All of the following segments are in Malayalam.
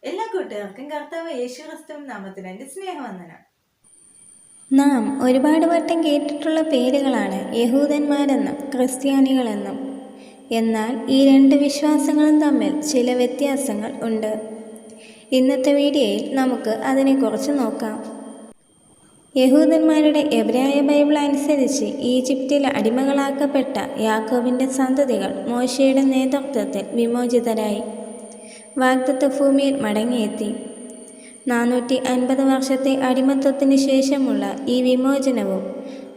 എല്ലാ കൂട്ടുകാർക്കും കർത്താവ് യേശു ക്രിസ്തു നാമത്തിൽ എൻ്റെ സ്നേഹവന്ദനം. നാം ഒരുപാട് വട്ടം കേട്ടിട്ടുള്ള പേരുകളാണ് യഹൂദന്മാരെന്നും ക്രിസ്ത്യാനികളെന്നും. എന്നാൽ ഈ രണ്ട് വിശ്വാസങ്ങളും തമ്മിൽ ചില വ്യത്യാസങ്ങൾ ഉണ്ട്. ഇന്നത്തെ വീഡിയോയിൽ നമുക്ക് അതിനെക്കുറിച്ച് നോക്കാം. യഹൂദന്മാരുടെ എബ്രായ ബൈബിൾ അനുസരിച്ച് ഈജിപ്തിൽ അടിമകളാക്കപ്പെട്ട യാക്കോബിൻ്റെ സന്തതികൾ മോശയുടെ നേതൃത്വത്തിൽ വിമോചിതരായി വാഗ്ദത്ത ഭൂമിയിൽ മടങ്ങിയെത്തി. 450 വർഷത്തെ അടിമത്തത്തിന് ശേഷമുള്ള ഈ വിമോചനവും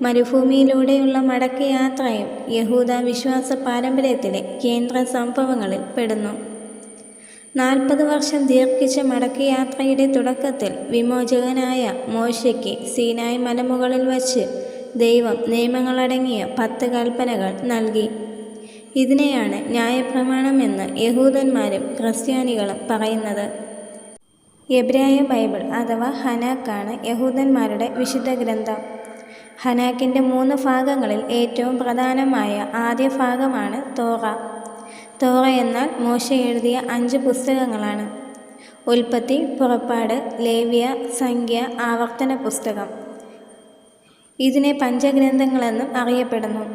മരുഭൂമിയിലൂടെയുള്ള മടക്കയാത്രയും യഹൂദ വിശ്വാസ പാരമ്പര്യത്തിലെ കേന്ദ്ര സംഭവങ്ങളിൽ പെടുന്നു. 40 വർഷം ദീർഘിച്ച മടക്കയാത്രയുടെ തുടക്കത്തിൽ വിമോചകനായ മോശയ്ക്ക് സീനായ് മലമുകളിൽ വച്ച് ദൈവം നിയമങ്ങളടങ്ങിയ 10 കൽപ്പനകൾ നൽകി. ഇതിനെയാണ് ന്യായപ്രമാണമെന്ന് യഹൂദന്മാരും ക്രിസ്ത്യാനികളും പറയുന്നത്. എബ്രായ ബൈബിൾ അഥവാ ഹനാക്കാണ് യഹൂദന്മാരുടെ വിശുദ്ധ ഗ്രന്ഥം. ഹനാക്കിൻ്റെ 3 ഭാഗങ്ങളിൽ ഏറ്റവും പ്രധാനമായ ആദ്യ ഭാഗമാണ് തോറ. തോറ എന്നാൽ മോശ എഴുതിയ 5 പുസ്തകങ്ങളാണ്. ഉൽപ്പത്തി, പുറപ്പാട്, ലേവ്യ, സംഖ്യ, ആവർത്തന പുസ്തകം. ഇതിനെ പഞ്ചഗ്രന്ഥങ്ങളെന്നും അറിയപ്പെടുന്നു.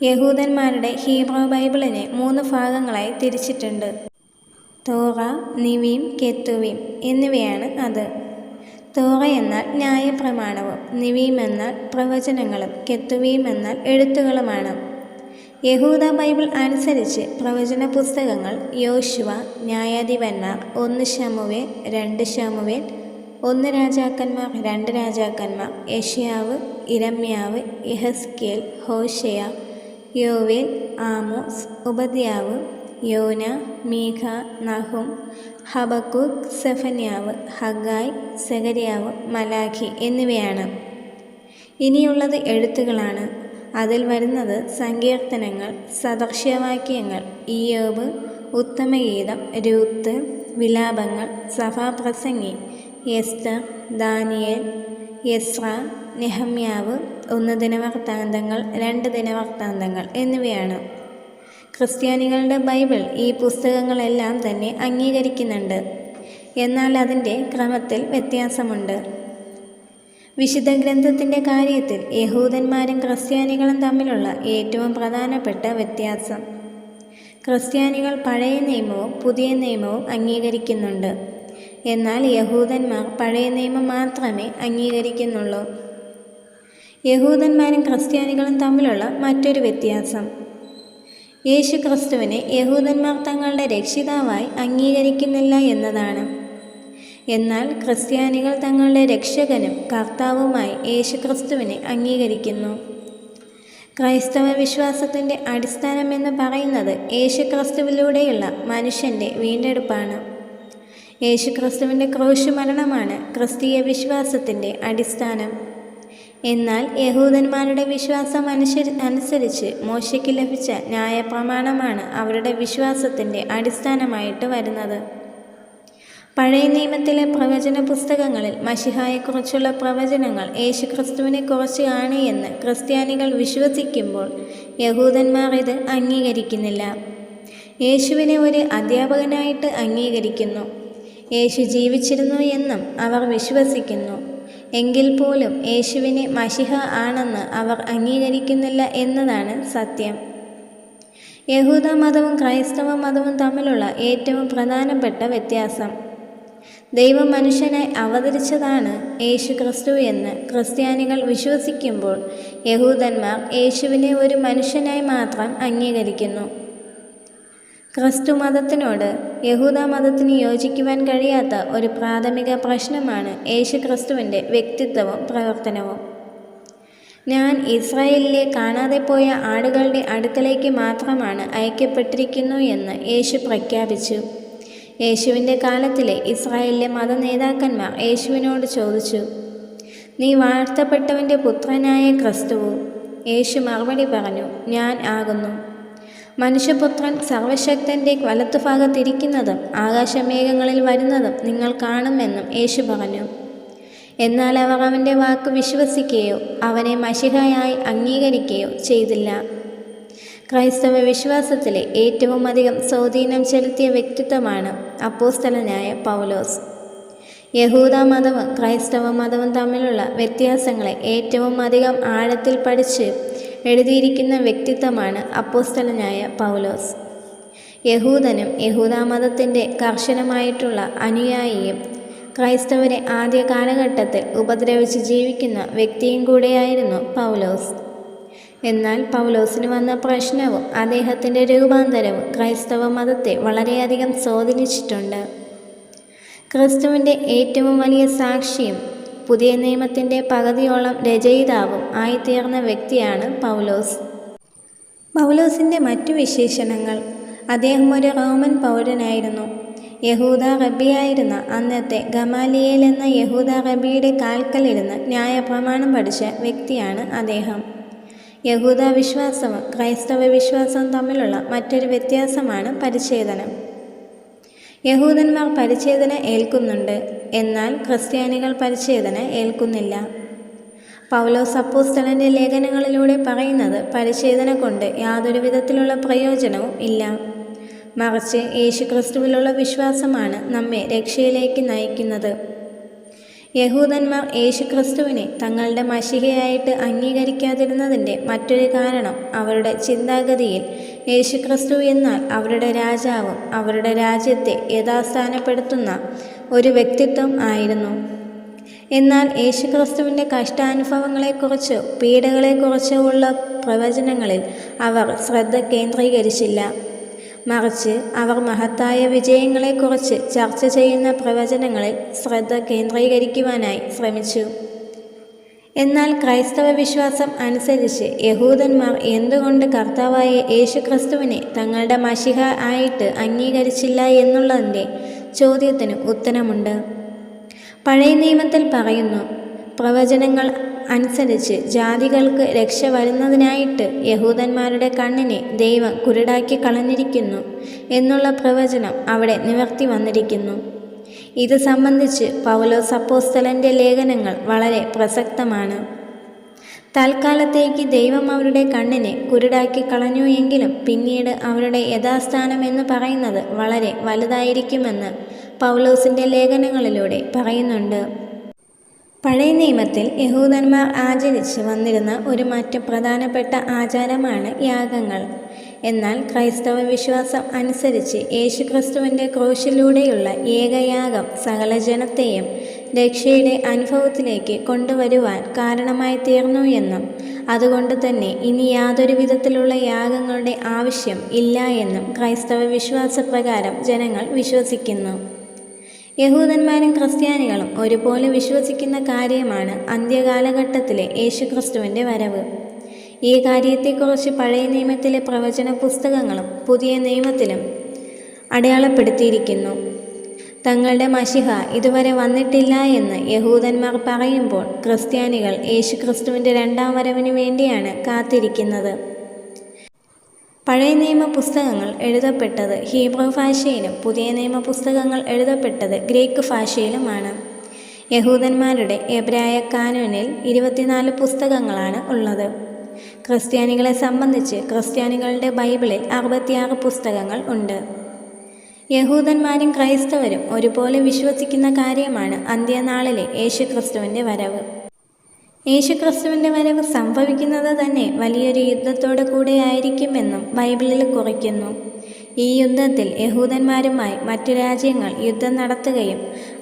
യഹൂദന്മാരുടെ ഹീബ്രു ബൈബിളിനെ 3 ഭാഗങ്ങളായി തിരിച്ചിട്ടുണ്ട്. തോറ, നിവീം, കെത്തുവീം എന്നിവയാണ് അത്. തോറ എന്നാൽ ന്യായപ്രമാണവും, നിവീം എന്നാൽ പ്രവചനങ്ങളും, കെത്തുവീം എന്നാൽ എഴുത്തുകളുമാണ്. യഹൂദ ബൈബിൾ അനുസരിച്ച് പ്രവചന പുസ്തകങ്ങൾ യോശുവ, ന്യായാധിപന്മാർ, 1 ശമൂവേൽ, 2 ശമൂവേൽ, 1 രാജാക്കന്മാർ, 2 രാജാക്കന്മാർ, യെശയ്യാവ്, ഇരമ്യാവ്, യെഹെസ്കേൽ, ഹോശേയ, യോവേൽ, ആമോസ്, ഉപദ്യാവ്, യോന, മീഖ, നഹും, ഹബക്കൂക്ക്, സെഫന്യാവ്, ഹഗായ്, സെഖര്യാവ്, മലാഖി എന്നിവയാണ്. ഇനിയുള്ളത് എഴുത്തുകളാണ്. അതിൽ വരുന്നത് സങ്കീർത്തനങ്ങൾ, സദൃശ്യവാക്യങ്ങൾ, ഇയ്യോബ്, ഉത്തമഗീതം, രൂത്ത്, വിലാപങ്ങൾ, സഭാപ്രസംഗി, എസ്തർ, ദാനിയേൽ, എസ്ര, നെഹമ്യാവ്, 1 ദിനവൃത്താന്തങ്ങൾ, 2 ദിനവൃത്താന്തങ്ങൾ എന്നിവയാണ്. ക്രിസ്ത്യാനികളുടെ ബൈബിൾ ഈ പുസ്തകങ്ങളെല്ലാം തന്നെ അംഗീകരിക്കുന്നുണ്ട്. എന്നാൽ അതിൻ്റെ ക്രമത്തിൽ വ്യത്യാസമുണ്ട്. വിശുദ്ധ ഗ്രന്ഥത്തിൻ്റെ കാര്യത്തിൽ യഹൂദന്മാരും ക്രിസ്ത്യാനികളും തമ്മിലുള്ള ഏറ്റവും പ്രധാനപ്പെട്ട വ്യത്യാസം, ക്രിസ്ത്യാനികൾ പഴയ നിയമവും പുതിയ നിയമവും അംഗീകരിക്കുന്നുണ്ട്. എന്നാൽ യഹൂദന്മാർ പഴയ നിയമം മാത്രമേ അംഗീകരിക്കുന്നുള്ളൂ. യഹൂദന്മാരും ക്രിസ്ത്യാനികളും തമ്മിലുള്ള മറ്റൊരു വ്യത്യാസം, യേശു ക്രിസ്തുവിനെ യഹൂദന്മാർ തങ്ങളുടെ രക്ഷിതാവായി അംഗീകരിക്കുന്നില്ല എന്നതാണ്. എന്നാൽ ക്രിസ്ത്യാനികൾ തങ്ങളുടെ രക്ഷകനും കർത്താവുമായി യേശു ക്രിസ്തുവിനെ അംഗീകരിക്കുന്നു. ക്രൈസ്തവ വിശ്വാസത്തിൻ്റെ അടിസ്ഥാനമെന്ന് പറയുന്നത് യേശു ക്രിസ്തുവിലൂടെയുള്ള മനുഷ്യൻ്റെ വീണ്ടെടുപ്പാണ്. യേശു ക്രിസ്തുവിൻ്റെ ക്രൂശ് മരണമാണ് ക്രിസ്തീയ വിശ്വാസത്തിൻ്റെ അടിസ്ഥാനം. എന്നാൽ യഹൂദന്മാരുടെ വിശ്വാസം അനുസരിച്ച് മോശയ്ക്ക് ലഭിച്ച ന്യായപ്രമാണമാണ് അവരുടെ വിശ്വാസത്തിൻ്റെ അടിസ്ഥാനമായിട്ട് വരുന്നത്. പഴയ നിയമത്തിലെ പ്രവചന പുസ്തകങ്ങളിൽ മശിഹായെക്കുറിച്ചുള്ള പ്രവചനങ്ങൾ യേശുക്രിസ്തുവിനെ കുറിച്ചാണ് എന്ന് ക്രിസ്ത്യാനികൾ വിശ്വസിക്കുമ്പോൾ യഹൂദന്മാർ ഇത് അംഗീകരിക്കുന്നില്ല. യേശുവിനെ ഒരു അധ്യാപകനായിട്ട് അംഗീകരിക്കുന്നു. യേശു ജീവിച്ചിരുന്നു എന്നും അവർ വിശ്വസിക്കുന്നു. എങ്കിൽ പോലും യേശുവിനെ മശിഹ ആണെന്ന് അവർ അംഗീകരിക്കുന്നില്ല എന്നതാണ് സത്യം. യഹൂദ മതവും ക്രൈസ്തവ മതവും തമ്മിലുള്ള ഏറ്റവും പ്രധാനപ്പെട്ട വ്യത്യാസം, ദൈവം മനുഷ്യനായി അവതരിച്ചതാണ് യേശു ക്രിസ്തു എന്ന് ക്രിസ്ത്യാനികൾ വിശ്വസിക്കുമ്പോൾ യഹൂദന്മാർ യേശുവിനെ ഒരു മനുഷ്യനായി മാത്രം അംഗീകരിക്കുന്നു. ക്രിസ്തു മതത്തിനോട് യഹൂദ മതത്തിന് യോജിക്കുവാൻ കഴിയാത്ത ഒരു പ്രാഥമിക പ്രശ്നമാണ് യേശു ക്രിസ്തുവിൻ്റെ വ്യക്തിത്വവും പ്രവർത്തനവും. ഞാൻ ഇസ്രായേലിലെ കാണാതെ പോയ ആടുകളുടെ അടുക്കലേക്ക് മാത്രമാണ് അയക്കപ്പെട്ടിരിക്കുന്നു എന്ന് യേശു പ്രഖ്യാപിച്ചു. യേശുവിൻ്റെ കാലത്തിലെ ഇസ്രായേലിലെ മതനേതാക്കന്മാർ യേശുവിനോട് ചോദിച്ചു, നീ വാഴ്ത്തപ്പെട്ടവൻ്റെ പുത്രനായ ക്രിസ്തുവോ? യേശു മറുപടി പറഞ്ഞു, ഞാൻ ആകുന്നു. മനുഷ്യപുത്രൻ സർവശക്തൻ്റെ വലത്തുഭാഗത്തിരിക്കുന്നതും ആകാശമേഘങ്ങളിൽ വരുന്നതും നിങ്ങൾ കാണുമെന്നും യേശു പറഞ്ഞു. എന്നാൽ അവർ അവൻ്റെ വാക്ക് വിശ്വസിക്കുകയോ അവനെ മശിഹയായി അംഗീകരിക്കുകയോ ചെയ്തില്ല. ക്രൈസ്തവ വിശ്വാസത്തിലെ ഏറ്റവും അധികം സ്വാധീനം ചെലുത്തിയ വ്യക്തിത്വമാണ് അപ്പോസ്തലനായ പൗലോസ്. യഹൂദ മതവും ക്രൈസ്തവ മതവും തമ്മിലുള്ള വ്യത്യാസങ്ങളെ ഏറ്റവും അധികം ആഴത്തിൽ പഠിച്ച് എഴുതിയിരിക്കുന്ന വ്യക്തിത്വമാണ് അപ്പോസ്തലനായ പൗലോസ്. യഹൂദനും യഹൂദമതത്തിൻ്റെ കർശനമായിട്ടുള്ള അനുയായിയും ക്രൈസ്തവരെ ആദ്യ കാലഘട്ടത്തിൽ ഉപദ്രവിച്ച് ജീവിക്കുന്ന വ്യക്തിയും കൂടെയായിരുന്നു പൗലോസ്. എന്നാൽ പൗലോസിന് വന്ന പ്രശ്നവും അദ്ദേഹത്തിൻ്റെ രൂപാന്തരവും ക്രൈസ്തവ മതത്തെ വളരെയധികം സ്വാധീനിച്ചിട്ടുണ്ട്. ക്രിസ്തുവിൻ്റെ ഏറ്റവും വലിയ സാക്ഷിയും പുതിയ നിയമത്തിൻ്റെ പകുതിയോളം രചയിതാവും ആയിത്തീർന്ന വ്യക്തിയാണ് പൗലോസ്. പൗലോസിൻ്റെ മറ്റു വിശേഷണങ്ങൾ: അദ്ദേഹം ഒരു റോമൻ പൗരനായിരുന്നു. യഹൂദ റബ്ബിയായിരുന്ന അന്നത്തെ ഗമാലിയേൽ എന്ന യഹൂദ റബ്ബിയുടെ കാൽക്കലിരുന്ന് ന്യായപ്രമാണം പഠിച്ച വ്യക്തിയാണ് അദ്ദേഹം. യഹൂദ വിശ്വാസവും ക്രൈസ്തവ വിശ്വാസവും തമ്മിലുള്ള മറ്റൊരു വ്യത്യാസമാണ് പരിച്ഛേദനം. യഹൂദന്മാർ പരിച്ഛേദന ഏൽക്കുന്നുണ്ട്, എന്നാൽ ക്രിസ്ത്യാനികൾ പരിച്ഛേദന ഏൽക്കുന്നില്ല. പൗലോസ് അപ്പോസ്തലൻ്റെ ലേഖനങ്ങളിലൂടെ പറയുന്നത് പരിച്ഛേദന കൊണ്ട് യാതൊരു വിധത്തിലുള്ള പ്രയോജനവും ഇല്ല, മറിച്ച് യേശുക്രിസ്തുവിലുള്ള വിശ്വാസമാണ് നമ്മെ രക്ഷയിലേക്ക് നയിക്കുന്നത്. യഹൂദന്മാർ യേശുക്രിസ്തുവിനെ തങ്ങളുടെ മശിഹയായിട്ട് അംഗീകരിക്കാതിരുന്നതിൻ്റെ മറ്റൊരു കാരണം അവരുടെ ചിന്താഗതിയിൽ യേശുക്രിസ്തു എന്നാൽ അവരുടെ രാജാവും അവരുടെ രാജ്യത്തെ യഥാസ്ഥാനപ്പെടുത്തുന്ന ഒരു വ്യക്തിത്വം ആയിരുന്നു. എന്നാൽ യേശുക്രിസ്തുവിൻ്റെ കഷ്ടാനുഭവങ്ങളെക്കുറിച്ചോ പീഡകളെക്കുറിച്ചോ ഉള്ള പ്രവചനങ്ങളിൽ അവർ ശ്രദ്ധ കേന്ദ്രീകരിച്ചില്ല, മറിച്ച് അവർ മഹത്തായ വിജയങ്ങളെക്കുറിച്ച് ചർച്ച ചെയ്യുന്ന പ്രവചനങ്ങളിൽ ശ്രദ്ധ കേന്ദ്രീകരിക്കുവാനായി ശ്രമിച്ചു. എന്നാൽ ക്രൈസ്തവ വിശ്വാസം അനുസരിച്ച് യഹൂദന്മാർ എന്തുകൊണ്ട് കർത്താവായ യേശുക്രിസ്തുവിനെ തങ്ങളുടെ മശിഹ ആയിട്ട് അംഗീകരിച്ചില്ല എന്നുള്ളതിൻ്റെ ചോദ്യത്തിന് ഉത്തരമുണ്ട്. പഴയ നിയമത്തിൽ പറയുന്നു, പ്രവചനങ്ങൾ അനുസരിച്ച് ജാതികൾക്ക് രക്ഷ വരുന്നതിനായിട്ട് യഹൂദന്മാരുടെ കണ്ണിനെ ദൈവം കുരുടാക്കി കളഞ്ഞിരിക്കുന്നു എന്നുള്ള പ്രവചനം അവിടെ നിവർത്തി വന്നിരിക്കുന്നു. ഇത് സംബന്ധിച്ച് പൗലോസ് അപ്പോസ്തലൻ്റെ ലേഖനങ്ങൾ വളരെ പ്രസക്തമാണ്. തൽക്കാലത്തേക്ക് ദൈവം അവരുടെ കണ്ണിനെ കുരുടാക്കി കളഞ്ഞു എങ്കിലും പിന്നീട് അവരുടെ യഥാസ്ഥാനം എന്ന് പറയുന്നത് വളരെ വലുതായിരിക്കുമെന്ന് പൗലോസിൻ്റെ ലേഖനങ്ങളിലൂടെ പറയുന്നുണ്ട്. പഴയ നിയമത്തിൽ യഹൂദന്മാർ ആചരിച്ച് വന്നിരുന്ന ഒരു മറ്റ് പ്രധാനപ്പെട്ട ആചാരമാണ് യാഗങ്ങൾ. എന്നാൽ ക്രൈസ്തവ വിശ്വാസം അനുസരിച്ച് യേശുക്രിസ്തുവിൻ്റെ ക്രൂശിലൂടെയുള്ള ഏകയാഗം സകല ജനത്തെയും രക്ഷയുടെ അനുഭവത്തിലേക്ക് കൊണ്ടുവരുവാൻ കാരണമായി തീർന്നു എന്നും അതുകൊണ്ട് തന്നെ ഇനി യാതൊരു വിധത്തിലുള്ള യാഗങ്ങളുടെ ആവശ്യം ഇല്ല എന്നും ക്രൈസ്തവ വിശ്വാസപ്രകാരം ജനങ്ങൾ വിശ്വസിക്കുന്നു. യഹൂദന്മാരും ക്രിസ്ത്യാനികളും ഒരുപോലെ വിശ്വസിക്കുന്ന കാര്യമാണ് അന്ത്യകാലഘട്ടത്തിലെ യേശുക്രിസ്തുവിൻ്റെ വരവ്. ഈ കാര്യത്തെക്കുറിച്ച് പഴയ നിയമത്തിലെ പ്രവചന പുസ്തകങ്ങളും പുതിയ നിയമത്തിലും അടയാളപ്പെടുത്തിയിരിക്കുന്നു. തങ്ങളുടെ മശിഹ ഇതുവരെ വന്നിട്ടില്ല എന്ന് യഹൂദന്മാർ പറയുമ്പോൾ ക്രിസ്ത്യാനികൾ യേശുക്രിസ്തുവിൻ്റെ രണ്ടാം വരവിന് വേണ്ടിയാണ് കാത്തിരിക്കുന്നത്. പഴയ നിയമ പുസ്തകങ്ങൾ എഴുതപ്പെട്ടത് ഹീബ്രു ഭാഷയിലും പുതിയ നിയമ പുസ്തകങ്ങൾ എഴുതപ്പെട്ടത് ഗ്രീക്ക് ഭാഷയിലുമാണ്. യഹൂദന്മാരുടെ എബ്രായ കാനോനിൽ 24 പുസ്തകങ്ങളാണ് ഉള്ളത്. ക്രിസ്ത്യാനികളെ സംബന്ധിച്ച് ക്രിസ്ത്യാനികളുടെ ബൈബിളിൽ 66 പുസ്തകങ്ങൾ ഉണ്ട്. യഹൂദന്മാരും ക്രൈസ്തവരും ഒരുപോലെ വിശ്വസിക്കുന്ന കാര്യമാണ് അന്ത്യനാളിലെ യേശുക്രിസ്തുവിൻ്റെ വരവ്. യേശുക്രിസ്തുവിൻ്റെ വരവ് സംഭവിക്കുന്നത് തന്നെ വലിയൊരു യുദ്ധത്തോടു കൂടെയായിരിക്കുമെന്നും ബൈബിളിൽ കുറിക്കുന്നു. ഈ യുദ്ധത്തിൽ യഹൂദന്മാരുമായി മറ്റു രാജ്യങ്ങൾ യുദ്ധം നടത്തുകയും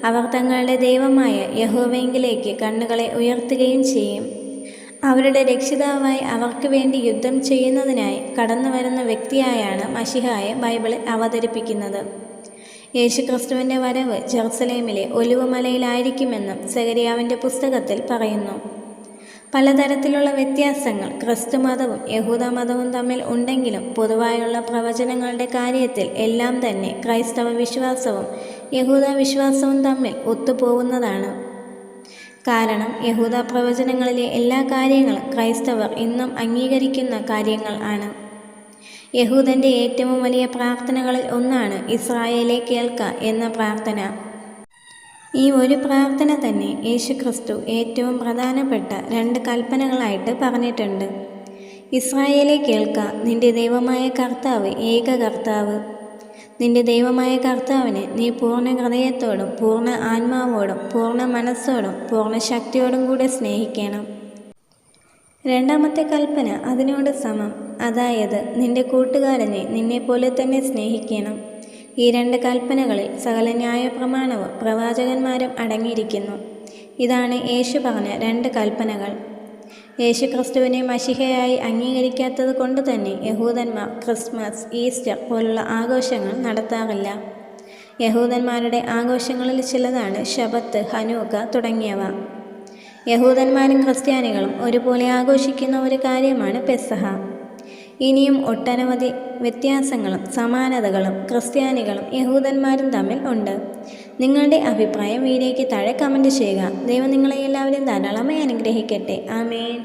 അവർ തങ്ങളുടെ ദൈവമായ യഹോവയെങ്കിലേക്ക് കണ്ണുകളെ ഉയർത്തുകയും ചെയ്യും. അവരുടെ രക്ഷിതാവായി അവർക്ക് വേണ്ടി യുദ്ധം ചെയ്യുന്നതിനായി കടന്നു വരുന്ന വ്യക്തിയായാണ് മശിഹായെ ബൈബിളിൽ അവതരിപ്പിക്കുന്നത്. യേശുക്രിസ്തുവിൻ്റെ വരവ് ജെറുസലേമിലെ ഒലിവുമലയിലായിരിക്കുമെന്നും സെഖര്യാവിൻ്റെ പുസ്തകത്തിൽ പറയുന്നു. പലതരത്തിലുള്ള വ്യത്യാസങ്ങൾ ക്രിസ്തുമതവും യഹൂദമതവും തമ്മിൽ ഉണ്ടെങ്കിലും പൊതുവായുള്ള പ്രവചനങ്ങളുടെ കാര്യത്തിൽ എല്ലാം തന്നെ ക്രൈസ്തവ വിശ്വാസവും യഹൂദ വിശ്വാസവും തമ്മിൽ ഒത്തുപോകുന്നതാണ്. കാരണം യഹൂദ പ്രവചനങ്ങളിലെ എല്ലാ കാര്യങ്ങളും ക്രൈസ്തവർ ഇന്നും അംഗീകരിക്കുന്ന കാര്യങ്ങൾ ആണ്. യഹൂദൻ്റെ ഏറ്റവും വലിയ പ്രാർത്ഥനകളിൽ ഒന്നാണ് ഇസ്രായേലെ കേൾക്ക എന്ന പ്രാർത്ഥന. ഈ ഒരു പ്രാർത്ഥന തന്നെ യേശുക്രിസ്തു ഏറ്റവും പ്രധാനപ്പെട്ട 2 കൽപ്പനകളായിട്ട് പറഞ്ഞിട്ടുണ്ട്. ഇസ്രായേലേ കേൾക്ക, നിന്റെ ദൈവമായ കർത്താവ് ഏക കർത്താവ്. നിന്റെ ദൈവമായ കർത്താവിനെ നീ പൂർണ്ണ ഹൃദയത്തോടും പൂർണ്ണ ആത്മാവോടും പൂർണ്ണ മനസ്സോടും പൂർണ്ണ ശക്തിയോടും കൂടെ സ്നേഹിക്കണം. രണ്ടാമത്തെ കൽപ്പന അതിനോട് സമം, അതായത് നിന്റെ കൂട്ടുകാരനെ നിന്നെപ്പോലെ തന്നെ സ്നേഹിക്കണം. ഈ 2 കൽപ്പനകളിൽ സകല ന്യായപ്രമാണവും പ്രവാചകന്മാരും അടങ്ങിയിരിക്കുന്നു. ഇതാണ് യേശു പറഞ്ഞ 2 കൽപ്പനകൾ. യേശു ക്രിസ്തുവിനെ മശിഹയായി അംഗീകരിക്കാത്തത് കൊണ്ട് തന്നെ യഹൂദന്മാർ ക്രിസ്മസ്, ഈസ്റ്റർ പോലുള്ള ആഘോഷങ്ങൾ നടത്താറില്ല. യഹൂദന്മാരുടെ ആഘോഷങ്ങളിൽ ചിലതാണ് ശബത്ത്, ഹനൂക്ക തുടങ്ങിയവ. യഹൂദന്മാരും ക്രിസ്ത്യാനികളും ഒരുപോലെ ആഘോഷിക്കുന്ന ഒരു കാര്യമാണ് പെസഹ. ഇനിയും ഒട്ടനവധി വ്യത്യാസങ്ങളും സമാനതകളും ക്രിസ്ത്യാനികളും യഹൂദന്മാരും തമ്മിൽ ഉണ്ട്. നിങ്ങളുടെ അഭിപ്രായം വീഡിയോയ്ക്ക് താഴെ കമൻറ്റ് ചെയ്യുക. ദൈവം നിങ്ങളെ എല്ലാവരെയും ധാരാളമായി അനുഗ്രഹിക്കട്ടെ. ആമേൻ.